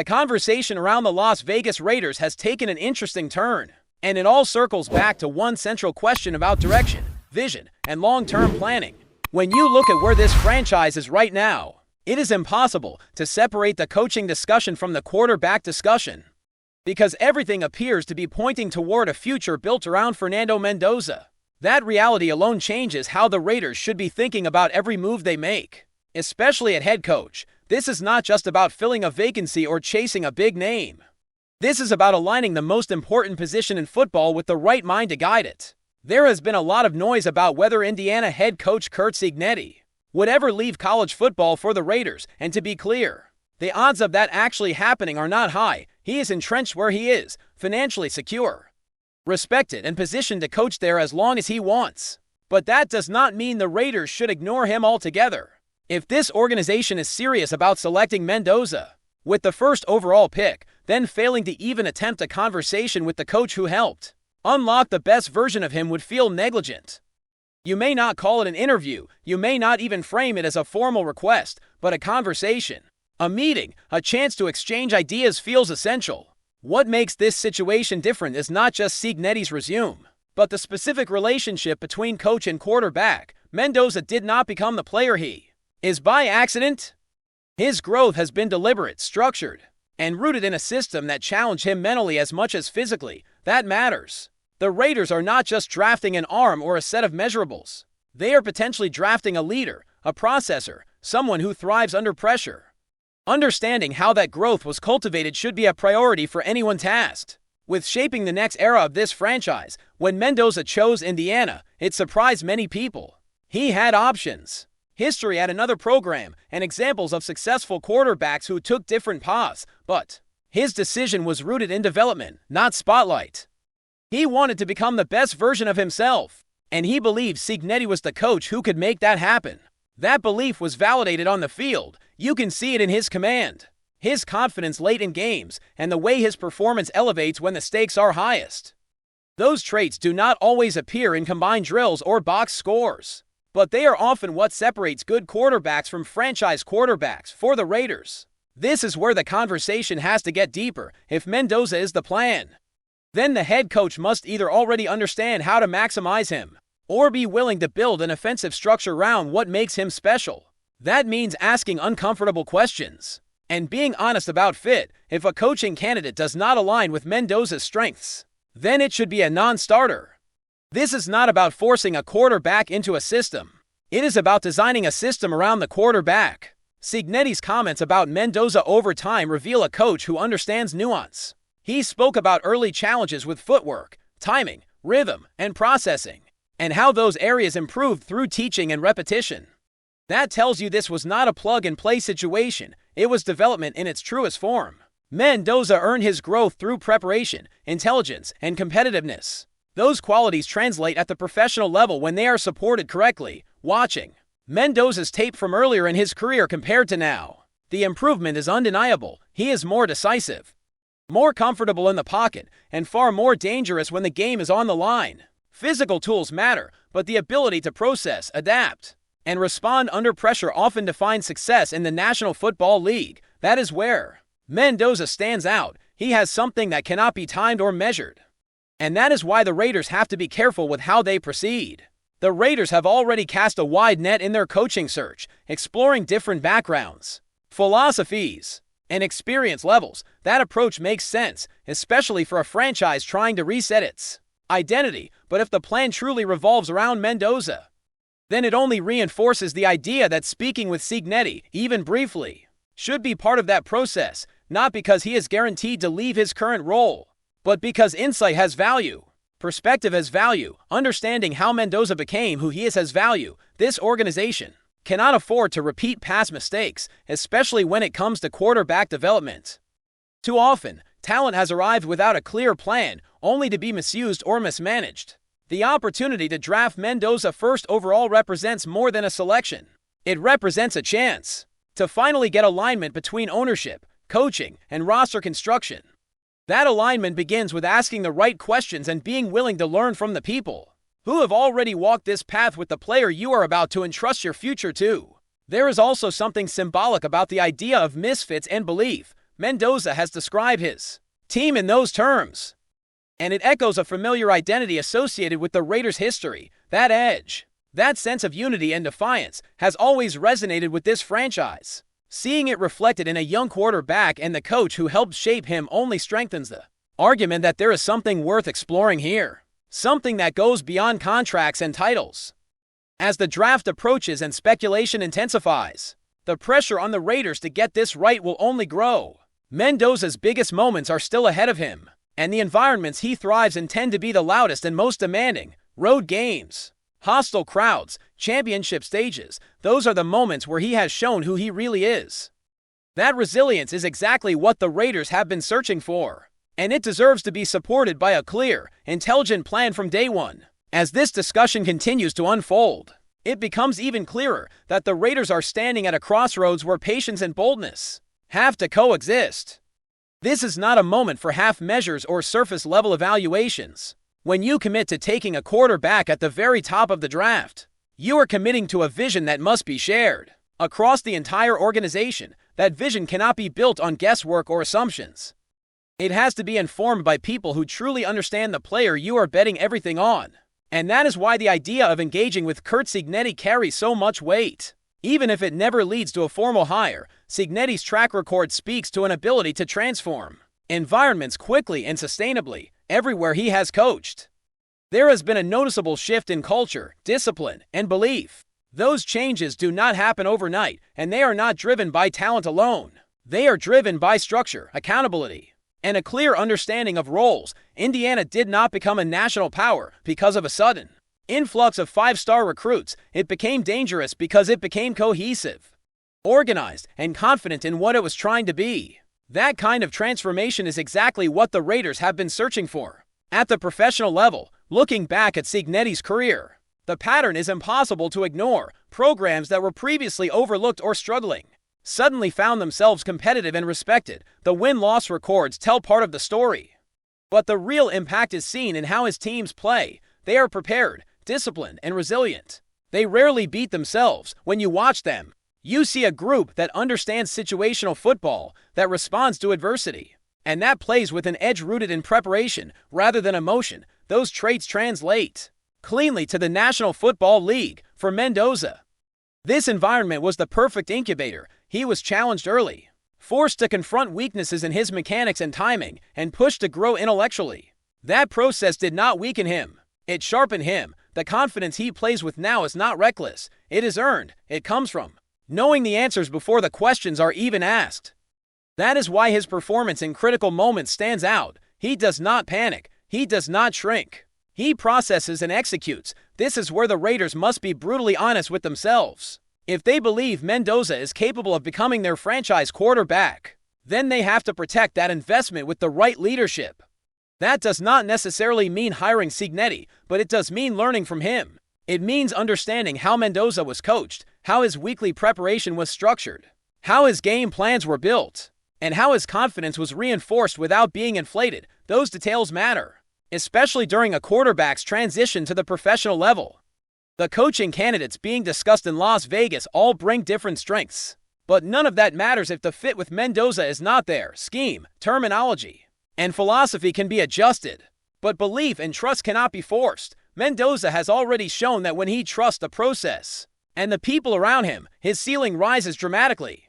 The conversation around the Las Vegas Raiders has taken an interesting turn, and it all circles back to one central question about direction, vision, and long-term planning. When you look at where this franchise is right now, it is impossible to separate the coaching discussion from the quarterback discussion, because everything appears to be pointing toward a future built around Fernando Mendoza. That reality alone changes how the Raiders should be thinking about every move they make, especially at head coach. This is not just about filling a vacancy or chasing a big name. This is about aligning the most important position in football with the right mind to guide it. There has been a lot of noise about whether Indiana head coach Curt Signetti would ever leave college football for the Raiders, and to be clear, the odds of that actually happening are not high. He is entrenched where he is, financially secure, respected, and positioned to coach there as long as he wants. But that does not mean the Raiders should ignore him altogether. If this organization is serious about selecting Mendoza with the first overall pick, then failing to even attempt a conversation with the coach who helped unlock the best version of him would feel negligent. You may not call it an interview, you may not even frame it as a formal request, but a conversation, a meeting, a chance to exchange ideas feels essential. What makes this situation different is not just Signetti's resume, but the specific relationship between coach and quarterback. Mendoza did not become the player he is by accident. His growth has been deliberate, structured, and rooted in a system that challenged him mentally as much as physically. That matters. The Raiders are not just drafting an arm or a set of measurables. They are potentially drafting a leader, a processor, someone who thrives under pressure. Understanding how that growth was cultivated should be a priority for anyone tasked with shaping the next era of this franchise. When Mendoza chose Indiana, it surprised many people. He had options, history at another program, and examples of successful quarterbacks who took different paths, but his decision was rooted in development, not spotlight. He wanted to become the best version of himself, and he believed Signetti was the coach who could make that happen. That belief was validated on the field. You can see it in his command, his confidence late in games, and the way his performance elevates when the stakes are highest. Those traits do not always appear in combined drills or box scores, but they are often what separates good quarterbacks from franchise quarterbacks. For the Raiders, this is where the conversation has to get deeper. If Mendoza is the plan, then the head coach must either already understand how to maximize him or be willing to build an offensive structure around what makes him special. That means asking uncomfortable questions and being honest about fit. If a coaching candidate does not align with Mendoza's strengths, then it should be a non-starter. This is not about forcing a quarterback into a system. It is about designing a system around the quarterback. Signetti's comments about Mendoza over time reveal a coach who understands nuance. He spoke about early challenges with footwork, timing, rhythm, and processing, and how those areas improved through teaching and repetition. That tells you this was not a plug-and-play situation. It was development in its truest form. Mendoza earned his growth through preparation, intelligence, and competitiveness. Those qualities translate at the professional level when they are supported correctly. Watching Mendoza's tape from earlier in his career compared to now, the improvement is undeniable. He is more decisive, more comfortable in the pocket, and far more dangerous when the game is on the line. Physical tools matter, but the ability to process, adapt, and respond under pressure often defines success in the National Football League. That is where Mendoza stands out. He has something that cannot be timed or measured. And that is why the Raiders have to be careful with how they proceed. The Raiders have already cast a wide net in their coaching search, exploring different backgrounds, philosophies, and experience levels. That approach makes sense, especially for a franchise trying to reset its identity. But if the plan truly revolves around Mendoza, then it only reinforces the idea that speaking with Signetti, even briefly, should be part of that process, not because he is guaranteed to leave his current role, but because insight has value, perspective has value, understanding how Mendoza became who he is has value. This organization cannot afford to repeat past mistakes, especially when it comes to quarterback development. Too often, talent has arrived without a clear plan, only to be misused or mismanaged. The opportunity to draft Mendoza first overall represents more than a selection. It represents a chance to finally get alignment between ownership, coaching, and roster construction. That alignment begins with asking the right questions and being willing to learn from the people who have already walked this path with the player you are about to entrust your future to. There is also something symbolic about the idea of misfits and belief. Mendoza has described his team in those terms, and it echoes a familiar identity associated with the Raiders' history. That edge, that sense of unity and defiance has always resonated with this franchise. Seeing it reflected in a young quarterback and the coach who helped shape him only strengthens the argument that there is something worth exploring here, something that goes beyond contracts and titles. As the draft approaches and speculation intensifies, the pressure on the Raiders to get this right will only grow. Mendoza's biggest moments are still ahead of him, and the environments he thrives in tend to be the loudest and most demanding. Road games, hostile crowds, championship stages, those are the moments where he has shown who he really is. That resilience is exactly what the Raiders have been searching for, and it deserves to be supported by a clear, intelligent plan from day one. As this discussion continues to unfold, it becomes even clearer that the Raiders are standing at a crossroads where patience and boldness have to coexist. This is not a moment for half measures or surface-level evaluations. When you commit to taking a quarterback at the very top of the draft, you are committing to a vision that must be shared across the entire organization. That vision cannot be built on guesswork or assumptions. It has to be informed by people who truly understand the player you are betting everything on. And that is why the idea of engaging with Curt Signetti carries so much weight. Even if it never leads to a formal hire, Signetti's track record speaks to an ability to transform environments quickly and sustainably everywhere he has coached. There has been a noticeable shift in culture, discipline, and belief. Those changes do not happen overnight, and they are not driven by talent alone. They are driven by structure, accountability, and a clear understanding of roles. Indiana did not become a national power because of a sudden influx of five-star recruits. It became dangerous because it became cohesive, organized, and confident in what it was trying to be. That kind of transformation is exactly what the Raiders have been searching for. At the professional level, looking back at Signetti's career, the pattern is impossible to ignore. Programs that were previously overlooked or struggling suddenly found themselves competitive and respected. The win-loss records tell part of the story, but the real impact is seen in how his teams play. They are prepared, disciplined, and resilient. They rarely beat themselves. When you watch them, you see a group that understands situational football, that responds to adversity, and that plays with an edge rooted in preparation rather than emotion. Those traits translate cleanly to the National Football League. For Mendoza, this environment was the perfect incubator. He was challenged early, forced to confront weaknesses in his mechanics and timing, and pushed to grow intellectually. That process did not weaken him. It sharpened him. The confidence he plays with now is not reckless. It is earned. It comes from knowing the answers before the questions are even asked. That is why his performance in critical moments stands out. He does not panic. He does not shrink. He processes and executes. This is where the Raiders must be brutally honest with themselves. If they believe Mendoza is capable of becoming their franchise quarterback, then they have to protect that investment with the right leadership. That does not necessarily mean hiring Signetti, but it does mean learning from him. It means understanding how Mendoza was coached, how his weekly preparation was structured, how his game plans were built, and how his confidence was reinforced without being inflated. Those details matter, especially during a quarterback's transition to the professional level. The coaching candidates being discussed in Las Vegas all bring different strengths, but none of that matters if the fit with Mendoza is not there. Scheme, terminology, and philosophy can be adjusted, but belief and trust cannot be forced. Mendoza has already shown that when he trusts the process and the people around him, his ceiling rises dramatically.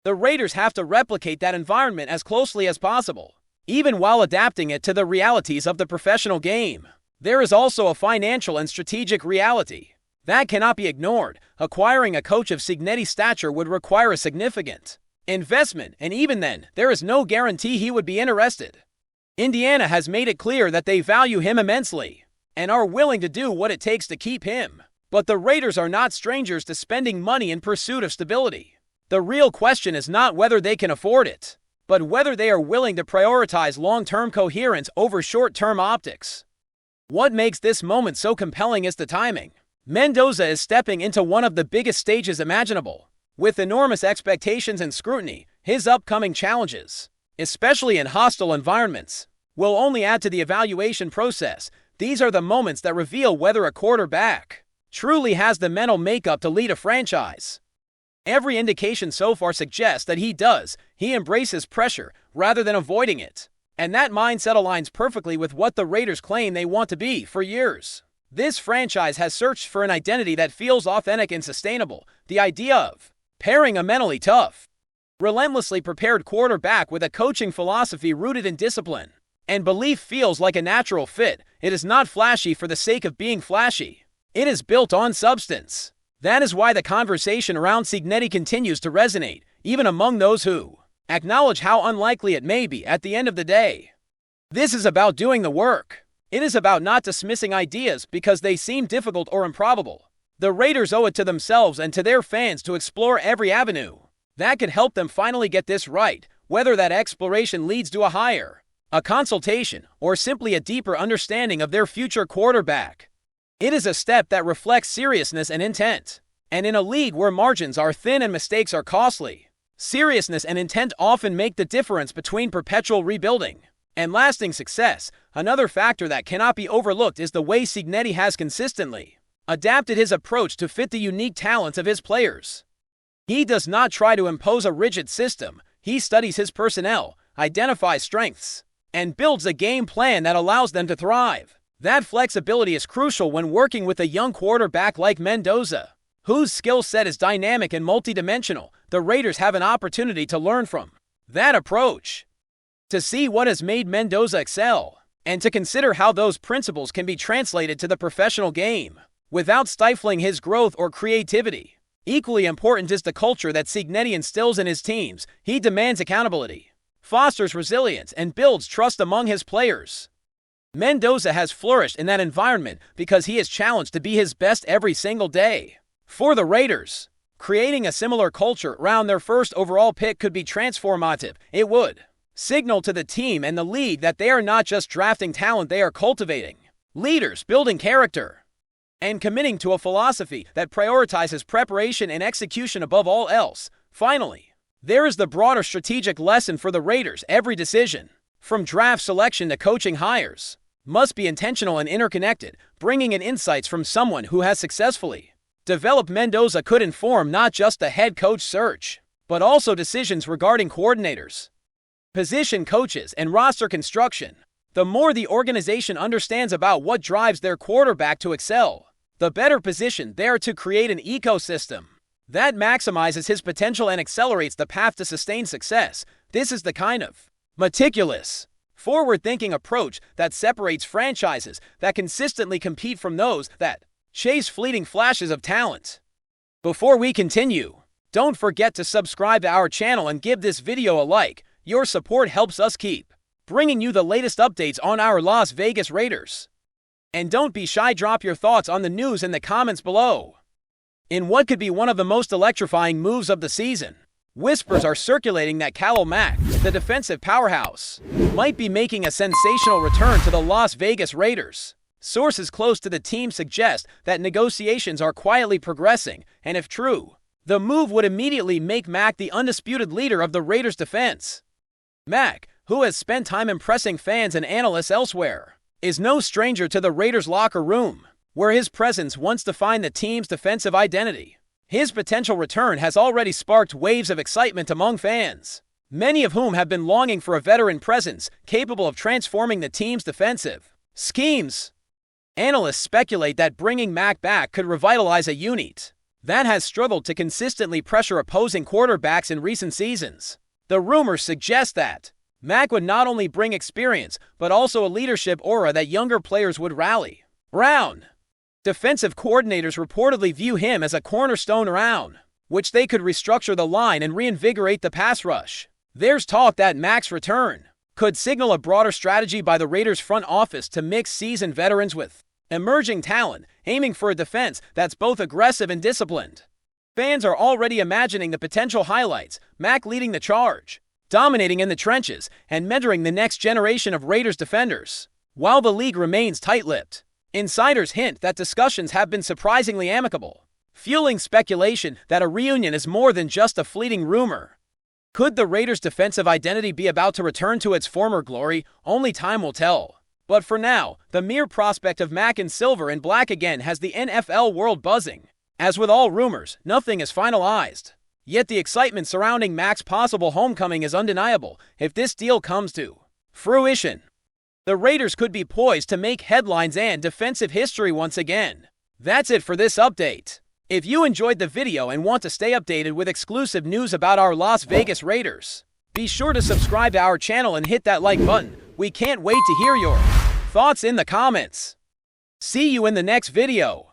The Raiders have to replicate that environment as closely as possible, even while adapting it to the realities of the professional game. There is also a financial and strategic reality that cannot be ignored. Acquiring a coach of Signetti's stature would require a significant investment, and even then, there is no guarantee he would be interested. Indiana has made it clear that they value him immensely and are willing to do what it takes to keep him. But the Raiders are not strangers to spending money in pursuit of stability. The real question is not whether they can afford it, but whether they are willing to prioritize long-term coherence over short-term optics. What makes this moment so compelling is the timing. Mendoza is stepping into one of the biggest stages imaginable. With enormous expectations and scrutiny, his upcoming challenges, especially in hostile environments, will only add to the evaluation process. These are the moments that reveal whether a quarterback truly has the mental makeup to lead a franchise. Every indication so far suggests that he does. He embraces pressure rather than avoiding it. And that mindset aligns perfectly with what the Raiders claim they want to be for years. This franchise has searched for an identity that feels authentic and sustainable. The idea of pairing a mentally tough, relentlessly prepared quarterback with a coaching philosophy rooted in discipline and belief feels like a natural fit. It is not flashy for the sake of being flashy. It is built on substance. That is why the conversation around Signetti continues to resonate, even among those who acknowledge how unlikely it may be at the end of the day. This is about doing the work. It is about not dismissing ideas because they seem difficult or improbable. The Raiders owe it to themselves and to their fans to explore every avenue that could help them finally get this right, whether that exploration leads to a hire, a consultation, or simply a deeper understanding of their future quarterback. It is a step that reflects seriousness and intent. And in a league where margins are thin and mistakes are costly, seriousness and intent often make the difference between perpetual rebuilding and lasting success. Another factor that cannot be overlooked is the way Signetti has consistently adapted his approach to fit the unique talents of his players. He does not try to impose a rigid system. He studies his personnel, identifies strengths, and builds a game plan that allows them to thrive. That flexibility is crucial when working with a young quarterback like Mendoza, whose skill set is dynamic and multidimensional. The Raiders have an opportunity to learn from that approach, to see what has made Mendoza excel, and to consider how those principles can be translated to the professional game without stifling his growth or creativity. Equally important is the culture that Signetti instills in his teams. He demands accountability, fosters resilience, and builds trust among his players. Mendoza has flourished in that environment because he is challenged to be his best every single day. For the Raiders, creating a similar culture around their first overall pick could be transformative. It would signal to the team and the league that they are not just drafting talent, they are cultivating leaders, building character, and committing to a philosophy that prioritizes preparation and execution above all else. Finally, there is the broader strategic lesson for the Raiders. Every decision, from draft selection to coaching hires, must be intentional and interconnected. Bringing in insights from someone who has successfully developed Mendoza could inform not just the head coach search, but also decisions regarding coordinators, position coaches, and roster construction. The more the organization understands about what drives their quarterback to excel, the better positioned they are to create an ecosystem that maximizes his potential and accelerates the path to sustained success. This is the kind of meticulous, forward-thinking approach that separates franchises that consistently compete from those that chase fleeting flashes of talent. Before we continue, don't forget to subscribe to our channel and give this video a like. Your support helps us keep bringing you the latest updates on our Las Vegas Raiders. And don't be shy, drop your thoughts on the news in the comments below. In what could be one of the most electrifying moves of the season, whispers are circulating that Khalil Mack, the defensive powerhouse, might be making a sensational return to the Las Vegas Raiders. Sources close to the team suggest that negotiations are quietly progressing, and if true, the move would immediately make Mack the undisputed leader of the Raiders' defense. Mack, who has spent time impressing fans and analysts elsewhere, is no stranger to the Raiders' locker room, where his presence once defined the team's defensive identity. His potential return has already sparked waves of excitement among fans, many of whom have been longing for a veteran presence capable of transforming the team's defensive schemes. Analysts speculate that bringing Mack back could revitalize a unit that has struggled to consistently pressure opposing quarterbacks in recent seasons. The rumors suggest that Mack would not only bring experience, but also a leadership aura that younger players would rally around. Defensive coordinators reportedly view him as a cornerstone around which they could restructure the line and reinvigorate the pass rush. There's talk that Mack's return could signal a broader strategy by the Raiders' front office to mix seasoned veterans with emerging talent, aiming for a defense that's both aggressive and disciplined. Fans are already imagining the potential highlights: Mack leading the charge, dominating in the trenches, and mentoring the next generation of Raiders defenders. While the league remains tight-lipped, insiders hint that discussions have been surprisingly amicable, fueling speculation that a reunion is more than just a fleeting rumor. Could the Raiders' defensive identity be about to return to its former glory? Only time will tell. But for now, the mere prospect of Mack in silver and black again has the NFL world buzzing. As with all rumors, nothing is finalized. Yet the excitement surrounding Mack's possible homecoming is undeniable if this deal comes to fruition. The Raiders could be poised to make headlines and defensive history once again. That's it for this update. If you enjoyed the video and want to stay updated with exclusive news about our Las Vegas Raiders, be sure to subscribe to our channel and hit that like button. We can't wait to hear your thoughts in the comments. See you in the next video.